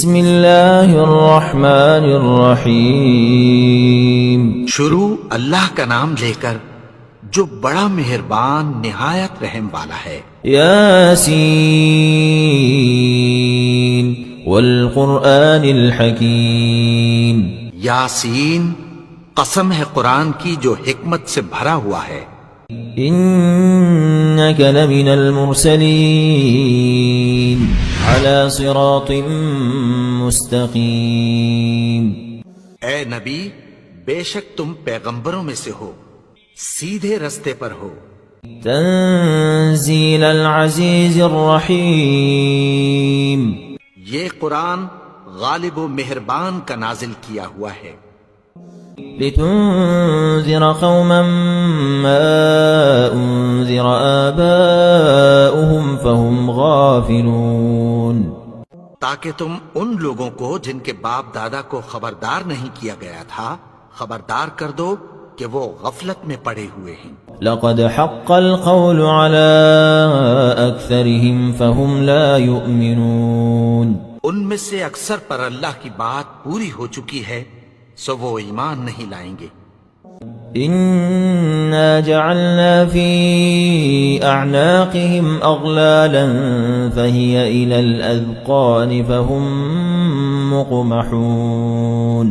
بسم اللہ الرحمن الرحیم. شروع اللہ کا نام لے کر جو بڑا مہربان نہایت رحم والا ہے. یاسین والقرآن الحکیم. یاسین، قسم ہے قرآن کی جو حکمت سے بھرا ہوا ہے. انک لمن المرسلین علی صراط مستقیم. اے نبی، بے شک تم پیغمبروں میں سے ہو، سیدھے رستے پر ہو. تنزیل العزیز الرحیم. یہ قرآن غالب و مہربان کا نازل کیا ہوا ہے. لتنذر قوما ما انذر آباؤهم فهم غافلون. تاکہ تم ان لوگوں کو جن کے باپ دادا کو خبردار نہیں کیا گیا تھا خبردار کر دو کہ وہ غفلت میں پڑے ہوئے ہیں. لقد حق القول على أكثرهم فهم لا يؤمنون. ان میں سے اکثر پر اللہ کی بات پوری ہو چکی ہے سو وہ ایمان نہیں لائیں گے. إنا جعلنا في أعناقهم أغلالا فهي إلى الأذقان فهم مقمحون.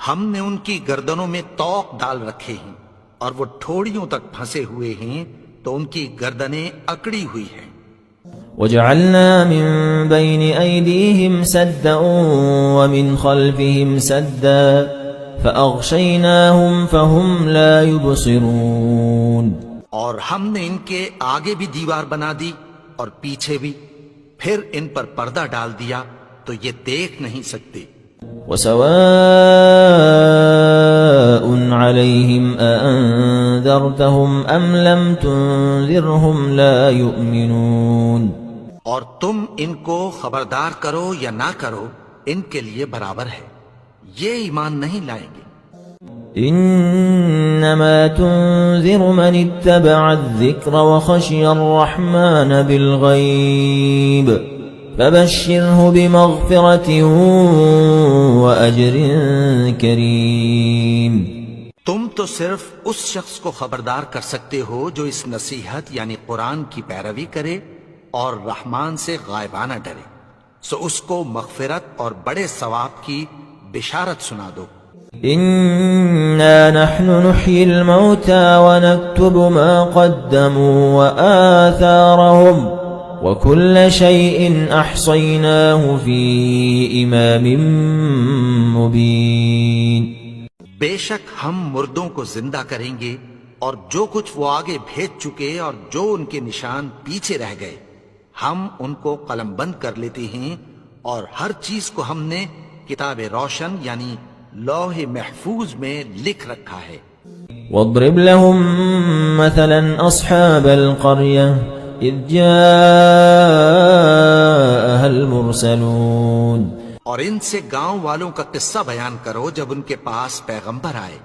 ہم نے ان کی گردنوں میں طوق ڈال رکھے ہیں اور وہ ٹھوڑیوں تک پھنسے ہوئے ہیں تو ان کی گردنیں اکڑی ہوئی ہیں. وجعلنا من بين أيديهم سدا ومن خلفهم سدا فأغشيناهم فهم لا يبصرون. اور ہم نے ان کے آگے بھی دیوار بنا دی اور پیچھے بھی، پھر ان پر پردہ ڈال دیا تو یہ دیکھ نہیں سکتے. وسواء عليهم أأنذرتهم أم لم تنذرهم لا يؤمنون. اور تم ان کو خبردار کرو یا نہ کرو ان کے لیے برابر ہے، یہ ایمان نہیں لائیں گے. انما تنذر من اتبع الذکر وخشی الرحمن بالغیب فبشره بمغفرة وأجر کریم. تم تو صرف اس شخص کو خبردار کر سکتے ہو جو اس نصیحت یعنی قرآن کی پیروی کرے اور رحمان سے غائبانہ ڈرے، سو اس کو مغفرت اور بڑے ثواب کی بشارت سنا دو. انا نحن نحيي الموتى ونكتب ما قدموا وآثارهم وكل شيء احصيناه في امام مبين. بے شک ہم مردوں کو زندہ کریں گے اور جو کچھ وہ آگے بھیج چکے اور جو ان کے نشان پیچھے رہ گئے ہم ان کو قلم بند کر لیتے ہیں، اور ہر چیز کو ہم نے کتاب روشن یعنی لوح محفوظ میں لکھ رکھا ہے. واضرب لهم مثلا اصحاب القرية اذ جاءها المرسلون. اور ان سے گاؤں والوں کا قصہ بیان کرو جب ان کے پاس پیغمبر آئے.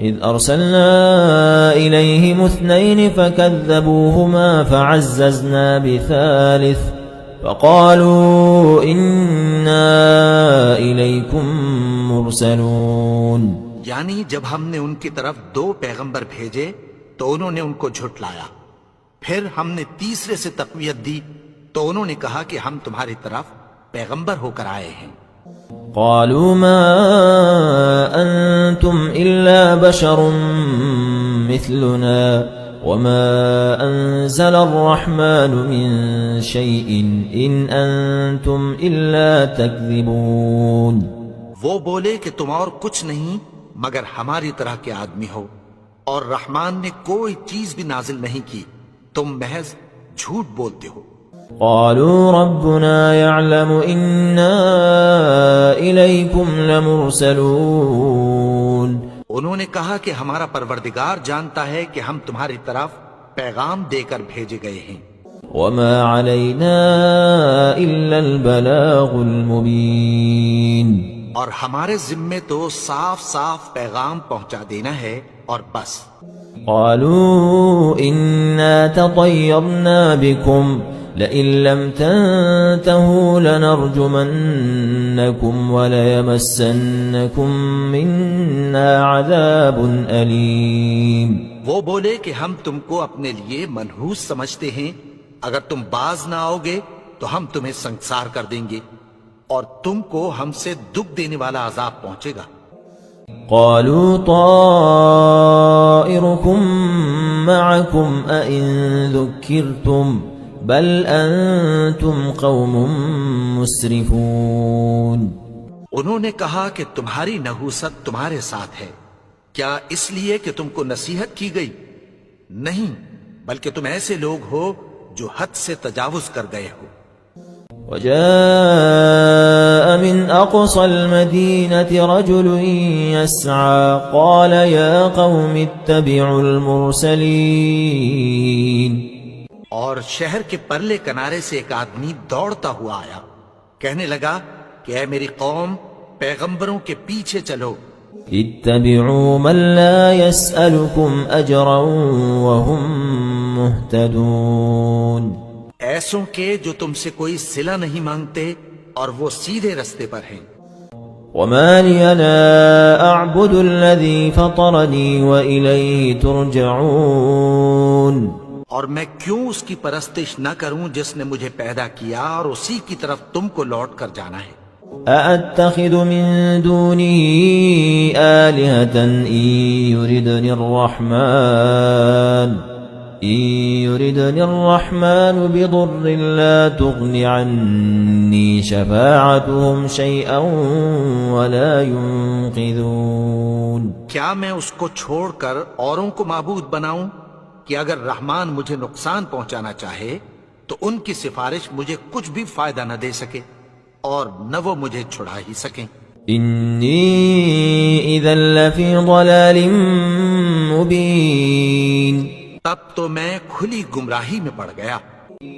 اذ ارسلنا اليهم اثنين فكذبوهما فعززنا بثالث فقالوا انا اليكم مرسلون. یعنی جب ہم نے ان کی طرف 2 پیغمبر بھیجے تو انہوں نے ان کو جھٹلایا، پھر ہم نے تیسرے سے تقویت دی تو انہوں نے کہا کہ ہم تمہاری طرف پیغمبر ہو کر آئے ہیں. قالوا ما انتم الا بشر مثلنا وما انزل الرحمن من شيء ان انتم الا تكذبون. وہ بولے کہ تم اور کچھ نہیں مگر ہماری طرح کے آدمی ہو، اور رحمان نے کوئی چیز بھی نازل نہیں کی، تم محض جھوٹ بولتے ہو. قالوا ربنا يعلم إنا إليكم لمرسلون. انہوں نے کہا کہ ہمارا پروردگار جانتا ہے کہ ہم تمہاری طرف پیغام دے کر بھیجے گئے ہیں. وما علينا إلا البلاغ المبين. اور ہمارے ذمے تو صاف صاف پیغام پہنچا دینا ہے اور بس. قالوا إنا تطيرنا بكم لئن لم تنتهوا لنرجمنكم وليمسنكم منا عذاب أليم. وہ بولے کہ ہم تم کو اپنے لیے منحوس سمجھتے ہیں، اگر تم باز نہ آؤ گے تو ہم تمہیں سنسار کر دیں گے اور تم کو ہم سے دکھ دینے والا عذاب پہنچے گا. قالوا طائركم معكم أئن ذكرتم بل أنتم قوم مسرفون. انہوں نے کہا کہ تمہاری نحوست تمہارے ساتھ ہے، کیا اس لیے کہ تم کو نصیحت کی گئی؟ نہیں، بلکہ تم ایسے لوگ ہو جو حد سے تجاوز کر گئے ہو. وجاء من أقصى المدينة رجل يسعى قال يا قوم اتبعوا المرسلين. اور شہر کے پرلے کنارے سے ایک آدمی دوڑتا ہوا آیا، کہنے لگا کہ اے میری قوم، پیغمبروں کے پیچھے چلو. اتبعوا من لا يسألكم أجرا وهم مهتدون. ایسوں کے جو تم سے کوئی صلہ نہیں مانگتے اور وہ سیدھے رستے پر ہیں. وما لي لا أعبد الذي فطرني وإليه ترجعون. اور میں کیوں اس کی پرستش نہ کروں جس نے مجھے پیدا کیا اور اسی کی طرف تم کو لوٹ کر جانا ہے. أأتخذ من دونه آلهة إن يردني الرحمن بضر لا تغن عني شفاعتهم شيئا ولا ينقذون. کیا میں اس کو چھوڑ کر اوروں کو معبود بناؤں کہ اگر رحمان مجھے نقصان پہنچانا چاہے تو ان کی سفارش مجھے کچھ بھی فائدہ نہ دے سکے اور نہ وہ مجھے چھڑا ہی سکیں. إني إذا لفي ضلال مبين. تب تو میں کھلی گمراہی میں پڑ گیا.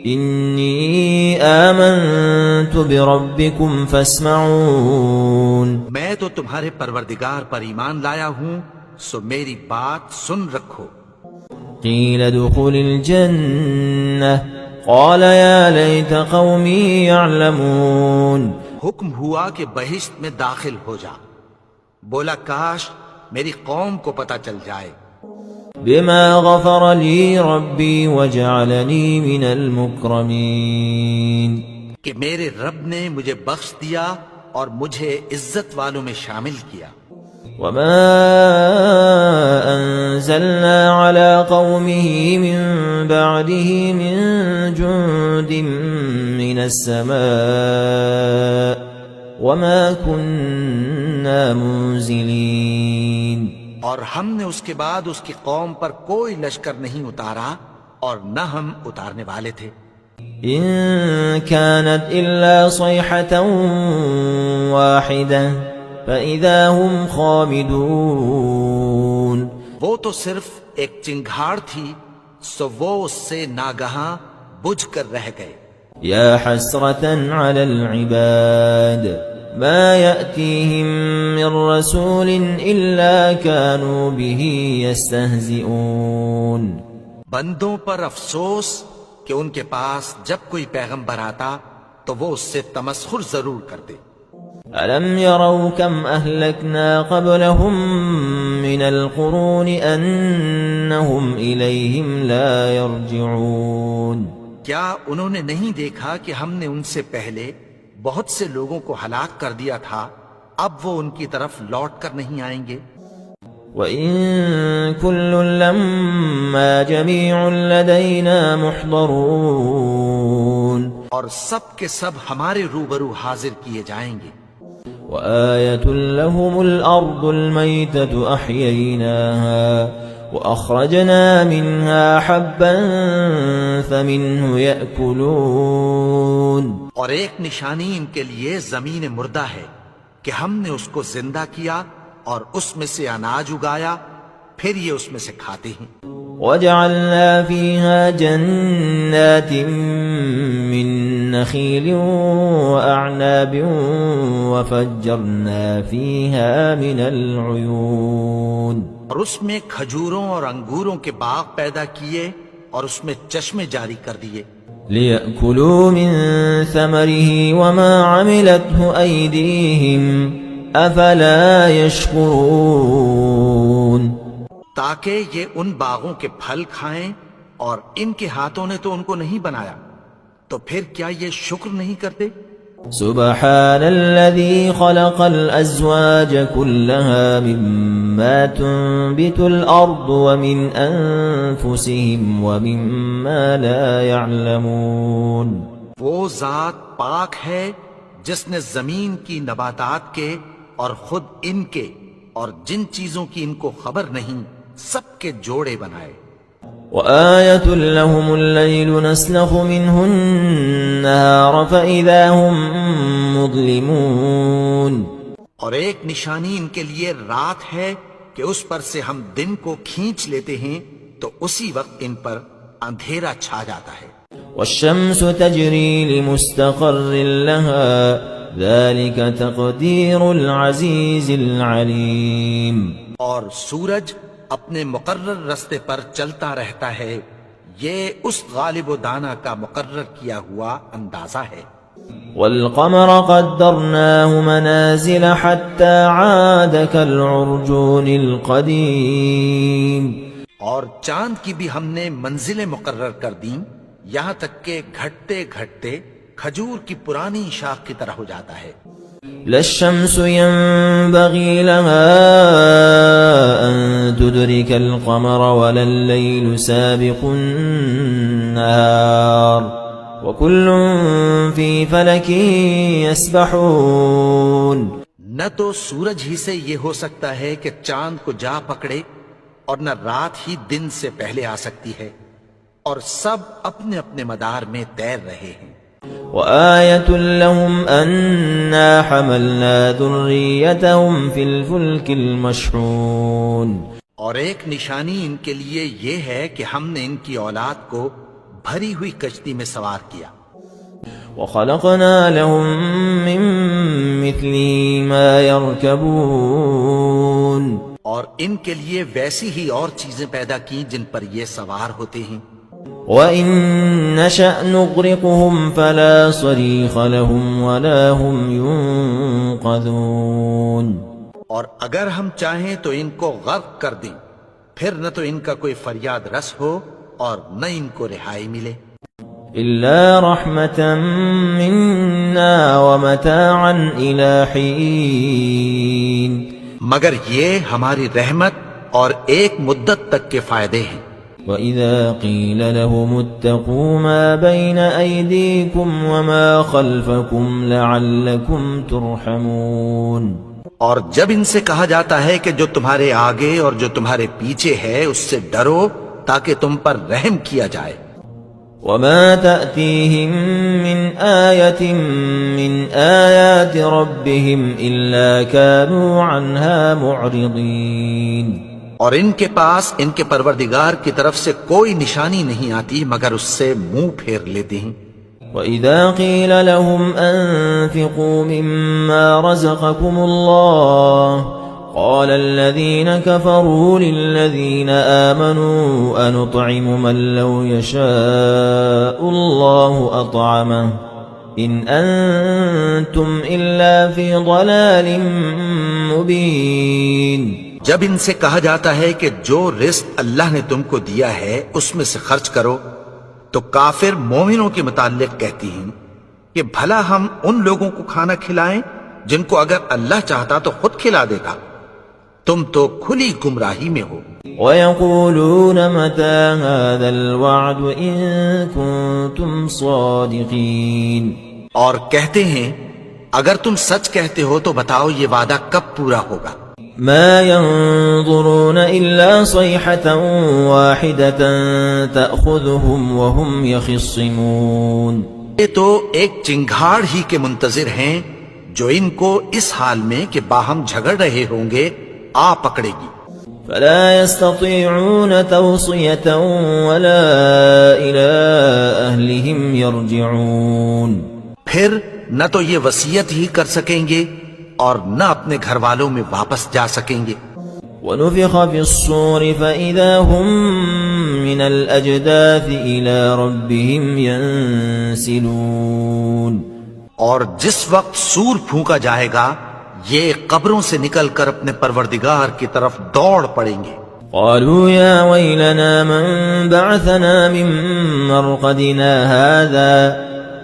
إني آمنت بربكم فاسمعون. میں تو تمہارے پروردگار پر ایمان لایا ہوں، سو میری بات سن رکھو. قيل ادخل الجنة قال يا ليت قومي يعلمون. حکم ہوا کہ بہشت میں داخل ہو جا. بولا کاش میری قوم کو پتہ چل جائے. بما غفر لي ربي وجعلني من المكرمين. کہ میرے رب نے مجھے بخش دیا اور مجھے عزت والوں میں شامل کیا. وما أنزلنا على قومه من بعده من جند من السماء وما كنا منزلين. اور ہم نے اس کے بعد اس کی قوم پر کوئی لشکر نہیں اتارا اور نہ ہم اتارنے والے تھے. إن كانت إلا صيحة واحدة فإذا هم خامدون. وہ تو صرف ایک چنگھاڑ تھی، سو وہ اس سے ناگہاں بجھ کر رہ گئے. يا حسرة على العباد ما يأتيهم من رسول إلا كانوا به يستهزئون. بندوں پر افسوس کہ ان کے پاس جب کوئی پیغمبر آتا تو وہ اس سے تمسخر ضرور کرتے. ألم يروا كم أهلكنا قبلهم من القرون أنهم إليهم لا يرجعون. کیا انہوں نے نہیں دیکھا کہ ہم نے ان سے پہلے بہت سے لوگوں کو ہلاک کر دیا تھا، اب وہ ان کی طرف لوٹ کر نہیں آئیں گے. وَإِن كُلٌّ لَّمَّا جَمِيعٌ لَّدَيْنَا مُحْضَرُونَ. اور سب کے سب ہمارے روبرو حاضر کیے جائیں گے. وآية لهم الأرض الميتة أحييناها وأخرجنا منها حبا فمنه يأكلون. اور ایک نشانی ان کے لیے زمین مردہ ہے کہ ہم نے اس کو زندہ کیا اور اس میں سے اناج اگایا، پھر یہ اس میں سے کھاتے ہیں. وجعلنا فيها جنات من نخيل وأعناب وفجرنا فيها من العيون. اور اس میں کھجوروں اور انگوروں کے باغ پیدا کیے اور اس میں چشمے جاری کر دیے. لِيَأْكُلُوا مِن ثَمَرِهِ وَمَا عَمِلَتْهُ أَيْدِيهِمْ أَفَلَا يَشْكُرُونَ تاکہ یہ ان باغوں کے پھل کھائیں اور ان کے ہاتھوں نے تو ان کو نہیں بنایا، تو پھر کیا یہ شکر نہیں کرتے؟ سبحان الذي خلق الأزواج كلها مما تنبت الأرض ومن أنفسهم ومما لا يعلمون وہ ذات پاک ہے جس نے زمین کی نباتات کے اور خود ان کے اور جن چیزوں کی ان کو خبر نہیں سب کے جوڑے بنائے۔ وآية لهم الليل نسلخ منه النهار فإذا هم مظلمون اور ایک نشانی ان کے لیے رات ہے کہ اس پر سے ہم دن کو کھینچ لیتے ہیں تو اسی وقت ان پر اندھیرا چھا جاتا ہے۔ والشمس تجري لمستقر لها ذلك تقدير العزيز العليم اور سورج اپنے مقرر رستے پر چلتا رہتا ہے، یہ اس غالب و دانا کا مقرر کیا ہوا اندازہ ہے۔ والقمر قدرناه منازل حتى عاد كالعرجون القديم اور چاند کی بھی ہم نے منزلیں مقرر کر دیں یہاں تک کہ گھٹتے گھٹتے کھجور کی پرانی شاخ کی طرح ہو جاتا ہے۔ لا الشمس ينبغي لها أن تدرك القمر ولا الليل سابق النهار وكل في فلك يسبحون نہ تو سورج ہی سے یہ ہو سکتا ہے کہ چاند کو جا پکڑے اور نہ رات ہی دن سے پہلے آ سکتی ہے، اور سب اپنے اپنے مدار میں تیر رہے ہیں۔ وآية لهم أنا حملنا ذريتهم في الفلك المشحون اور ایک نشانی ان کے لیے یہ ہے کہ ہم نے ان کی اولاد کو بھری ہوئی کشتی میں سوار کیا۔ وخلقنا لهم من مثله ما يركبون اور ان کے لیے ویسی ہی اور چیزیں پیدا کی جن پر یہ سوار ہوتے ہیں۔ وَإِن نَّشَأْ نُغْرِقْهُمْ فَلَا صَرِيخَ لَهُمْ وَلَا هُمْ يُنقَذُونَ اور اگر ہم چاہیں تو ان کو غرق کر دیں، پھر نہ تو ان کا کوئی فریاد رس ہو اور نہ ان کو رہائی ملے۔ إِلَّا رَحْمَةً مِنَّا وَمَتَاعًا إِلَى حِينٍ مگر یہ ہماری رحمت اور ایک مدت تک کے فائدے ہیں۔ وَإِذَا قِيلَ لَهُمُ اتَّقُوا مَا بَيْنَ أَيْدِيكُمْ وَمَا خَلْفَكُمْ لَعَلَّكُمْ تُرْحَمُونَ اور جب ان سے کہا جاتا ہے کہ جو تمہارے آگے اور جو تمہارے پیچھے ہے اس سے ڈرو تاکہ تم پر رحم کیا جائے۔ وَمَا تَأْتِيهِم مِّنْ آيَةٍ مِّنْ آيَاتِ رَبِّهِمْ إِلَّا كَانُوا عَنْهَا مُعْرِضِينَ اور ان کے پاس ان کے پروردگار کی طرف سے کوئی نشانی نہیں آتی مگر اس سے منہ پھیر لیتے ہیں۔ وَإِذَا قِيلَ لَهُمْ أَنفِقُوا مِمَّا رَزَقَكُمُ اللَّهُ قَالَ الَّذِينَ كَفَرُوا لِلَّذِينَ آمَنُوا أَنُطْعِمُ مَن لَّوْ يَشَاءُ اللَّهُ أَطْعَمَهُ إِنْ أَنتُمْ إِلَّا فِي ضَلَالٍ مُّبِينٍ جب ان سے کہا جاتا ہے کہ جو رزق اللہ نے تم کو دیا ہے اس میں سے خرچ کرو تو کافر مومنوں کے متعلق کہتی ہیں کہ بھلا ہم ان لوگوں کو کھانا کھلائیں جن کو اگر اللہ چاہتا تو خود کھلا دیتا، تم تو کھلی گمراہی میں ہو۔ وَيَقُولُونَ مَتَى هَذَا الْوَعْدُ إِن كُنتُمْ صَادِقِينَ اور کہتے ہیں اگر تم سچ کہتے ہو تو بتاؤ یہ وعدہ کب پورا ہوگا۔ ما ينظرون إلا صيحة واحدة تأخذهم وهم يخصمون یہ تو ایک چنگھاڑ ہی کے منتظر ہیں جو ان کو اس حال میں کہ باہم جھگڑ رہے ہوں گے آ پکڑے گی۔ فلا يستطيعون توصية ولا إلى أهلهم يرجعون پھر نہ تو یہ وصیت ہی کر سکیں گے اور نہ اپنے گھر والوں میں واپس جا سکیں گے۔ ونفخ في الصور فإذا هم من الأجداث إلى ربهم ينسلون اور جس وقت سور پھونکا جائے گا یہ قبروں سے نکل کر اپنے پروردگار کی طرف دوڑ پڑیں گے. قالوا يا ويلنا من بعثنا من مرقدنا هذا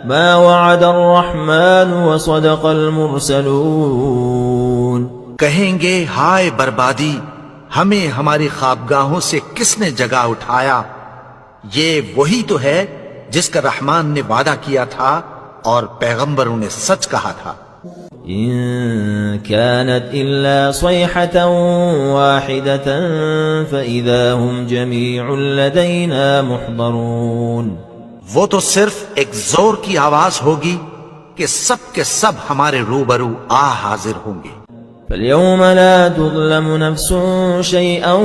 ما وعد الرحمن وصدق المرسلون. کہیں گے ہائے بربادی، ہمیں ہماری خوابگاہوں سے کس نے جگا اٹھایا؟ یہ وہی تو ہے جس کا رحمان نے وعدہ کیا تھا اور پیغمبروں نے سچ کہا تھا. إن كانت إلا صيحة واحدة فإذا هم جميع لدينا محضرون. وہ تو صرف ایک زور کی آواز ہوگی کہ سب کے سب ہمارے روبرو حاضر ہوں گے. فاليوم لا تظلم نفس شيئا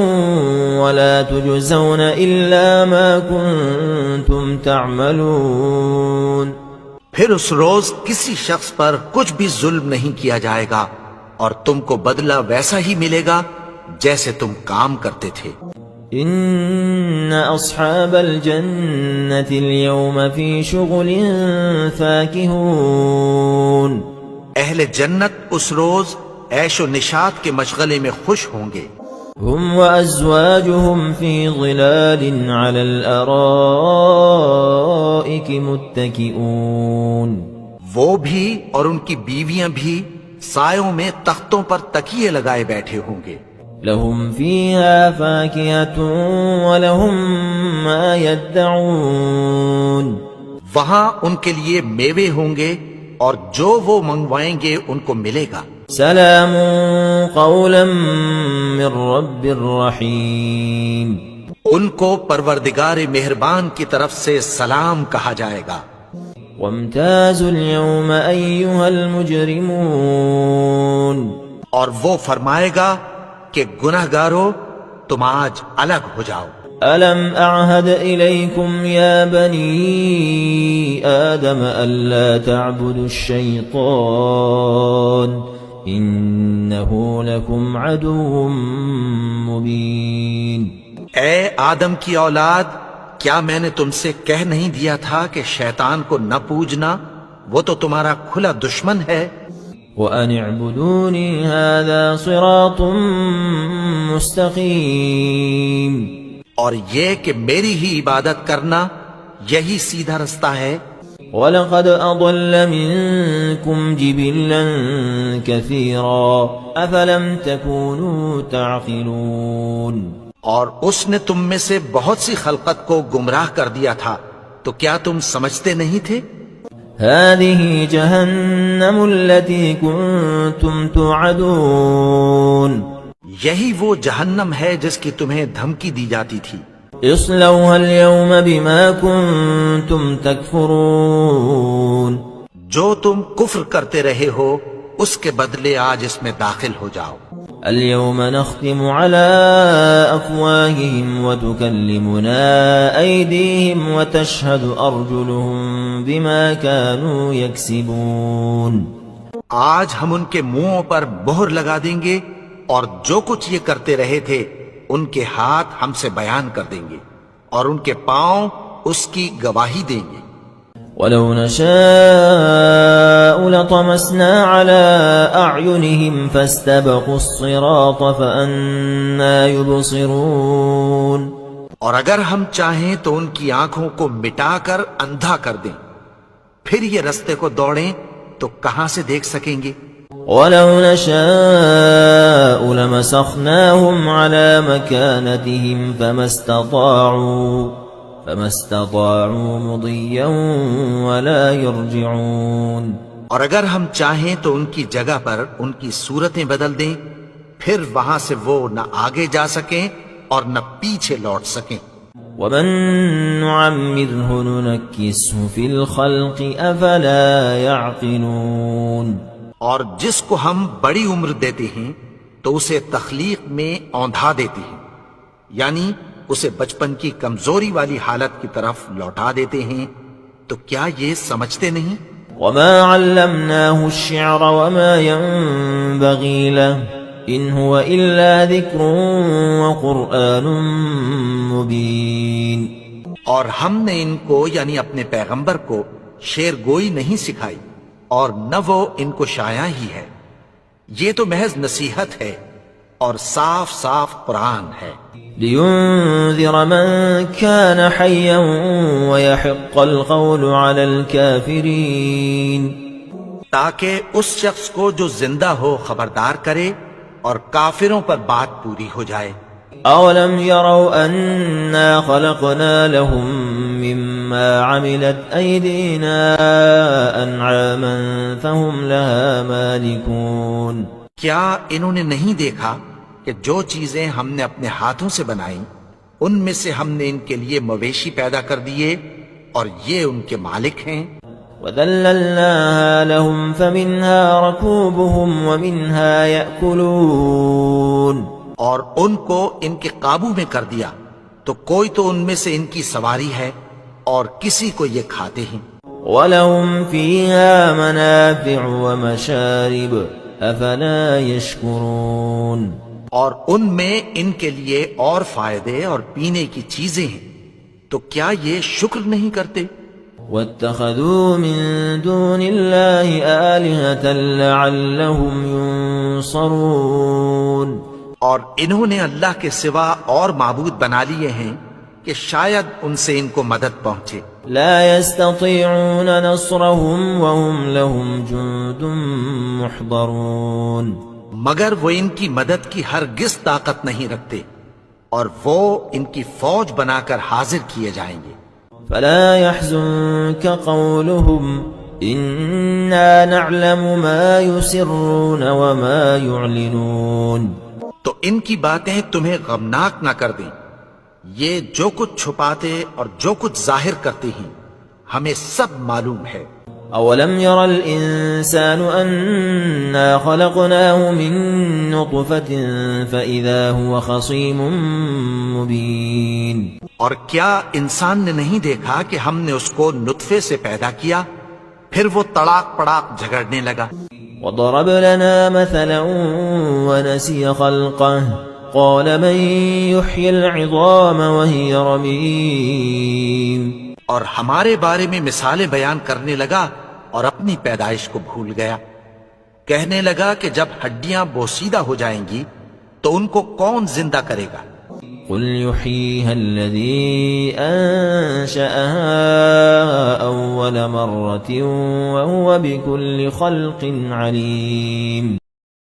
ولا تجزون إلا ما كنتم تعملون. پھر اس روز کسی شخص پر کچھ بھی ظلم نہیں کیا جائے گا اور تم کو بدلہ ویسا ہی ملے گا جیسے تم کام کرتے تھے. إن أصحاب الجنة اليوم في شغل فاكهون. اہل جنت اس روز عیش و نشاط کے مشغلے میں خوش ہوں گے. هم وأزواجهم في ظلال على الأرائك متكئون. وہ بھی اور ان کی بیویاں بھی سایوں میں تختوں پر تکیے لگائے بیٹھے ہوں گے. لهم فيها فاكهة ولهم ما يدعون. وہاں ان کے لیے میوے ہوں گے اور جو وہ منگوائیں گے ان کو ملے گا. سلام قولا من رب الرحیم. ان کو پروردگار مہربان کی طرف سے سلام کہا جائے گا. وامتازوا اليوم أيها المجرمون. اور وہ فرمائے گا کہ گنہگارو تم آج الگ ہو جاؤ. ألم أعهد إليكم يا بني آدم ألا تعبدوا الشيطان إنه لكم عدو مبين. اے آدم کی اولاد، کیا میں نے تم سے کہہ نہیں دیا تھا کہ شیطان کو نہ پوجنا، وہ تو تمہارا کھلا دشمن ہے. وَأَنِ اعْبُدُونِي هَذَا صِرَاطٌ مُسْتَقِيمٌ. اور یہ کہ میری ہی عبادت کرنا یہی سیدھا رستہ ہے. وَلَقَدْ أَضَلَّ مِنكُمْ جِبِلًّا كَثِيرًا أَفَلَمْ تَكُونُوا تَعْقِلُونَ. اور اس نے تم میں سے بہت سی خلقت کو گمراہ کر دیا تھا، تو کیا تم سمجھتے نہیں تھے؟ هَذِهِ جَهَنَّمُ الَّتِي كُنتُمْ تُوعَدُونَ. یہی وہ جہنم ہے جس کی تمہیں دھمکی دی جاتی تھی. اصلوها اليوم بما كنتم تكفرون. جو تم کفر کرتے رہے ہو اس کے بدلے آج اس میں داخل ہو جاؤ. اليوم نختم على أفواههم وتكلمنا أيديهم وتشهد أرجلهم بما كانوا يكسبون. آج ہم ان کے منہوں پر مہر لگا دیں گے اور جو کچھ یہ کرتے رہے تھے ان کے ہاتھ ہم سے بیان کر دیں گے اور ان کے پاؤں اس کی گواہی دیں گے. وَلَوْ نَشَاءُ لَطَمَسْنَا عَلَىٰ أَعْيُنِهِمْ فَاسْتَبَقُوا الصِّرَاطَ فَأَنَّىٰ يُبْصِرُونَ. اور اگر ہم چاہیں تو ان کی آنکھوں کو مٹا کر اندھا کر دیں، پھر یہ رستے کو دوڑیں تو کہاں سے دیکھ سکیں گے. وَلَوْ نَشَاءُ لَمَسَخْنَاهُمْ عَلَىٰ مَكَانَتِهِمْ فَمَا اسْتَطَاعُوا مُضِيًّا وَلَا يَرْجِعُونَ. اور اگر ہم چاہیں تو ان کی جگہ پر ان کی صورتیں بدل دیں، پھر وہاں سے وہ نہ آگے جا سکیں اور نہ پیچھے لوٹ سکیں. وَمَن نُّعَمِّرْهُ نُنَكِّسْهُ فِي الْخَلْقِ أَفَلَا يَعْقِلُونَ. اور جس کو ہم بڑی عمر دیتے ہیں تو اسے تخلیق میں اوندھا دیتے ہیں، یعنی اسے بچپن کی کمزوری والی حالت کی طرف لوٹا دیتے ہیں. تو کیا یہ سمجھتے نہیں؟ وَمَا عَلَّمْنَاهُ الشِّعْرَ وَمَا يَنبَغِي لَهُ إن هو إلا ذكر وقرآن مبين. اور ہم نے ان کو یعنی اپنے پیغمبر کو شعر گوئی نہیں سکھائی اور نہ وہ ان کو شایع ہی ہے، یہ تو محض نصیحت ہے اور صاف صاف قرآن ہے. لينذر من كان حيا ويحق القول على الكافرين. تاکہ اس شخص کو جو زندہ ہو خبردار کرے اور کافروں پر بات پوری ہو جائے. أولم يروا أنا خلقنا لهم مما عملت أيدينا أنعاما فهم لها مالكون. کیا انہوں نے نہیں دیکھا کہ جو چیزیں ہم نے اپنے ہاتھوں سے بنائیں ان میں سے ہم نے ان کے لیے مویشی پیدا کر دیے اور یہ ان کے مالک ہیں. وَذَلَّلْنَاهَا لَهُمْ فَمِنْهَا رَكُوبُهُمْ وَمِنْهَا يَأْكُلُونَ. اور ان کو ان کے قابو میں کر دیا تو کوئی تو ان میں سے ان کی سواری ہے اور کسی کو یہ کھاتے ہیں. وَلَهُمْ فِيهَا مَنَافِعُ وَمَشَارِبُ أَفَلَا يَشْكُرُونَ. اور ان میں ان کے لیے اور فائدے اور پینے کی چیزیں ہیں تو کیا یہ شکر نہیں کرتے؟ وَاتَّخَذُوا مِن دُونِ اللَّهِ آلِهَةً لَعَلَّهُمْ يُنصَرُونَ. اور انہوں نے اللہ کے سوا اور معبود بنا لیے ہیں کہ شاید ان سے ان کو مدد پہنچے. لا يستطيعون نصرهم وهم لهم جند محضرون. مگر وہ ان کی مدد کی ہرگز طاقت نہیں رکھتے اور وہ ان کی فوج بنا کر حاضر کیے جائیں گے. فلا يحزنك قولهم إنا نعلم ما يسرون وما يعلنون. تو ان کی باتیں تمہیں غمناک نہ کر دیں، یہ جو کچھ چھپاتے اور جو کچھ ظاہر کرتے ہیں ہمیں سب معلوم ہے. أولم ير الإنسان أنا خلقناه من نطفة فإذا هو خصيم مبين. اور کیا انسان نے نہیں دیکھا کہ ہم نے اس کو نطفے سے پیدا کیا پھر وہ تڑاک پڑاک جھگڑنے لگا. وضرب لنا مثلا ونسي خلقه قال من يحيي العظام وهي رميم. اور ہمارے بارے میں مثالیں بیان کرنے لگا اور اپنی پیدائش کو بھول گیا. کہنے لگا کہ جب ہڈیاں بوسیدہ ہو جائیں گی تو ان کو کون زندہ کرے گا؟ قل يحييها الذي أنشأها أول مرة وهو بكل خلق عليم.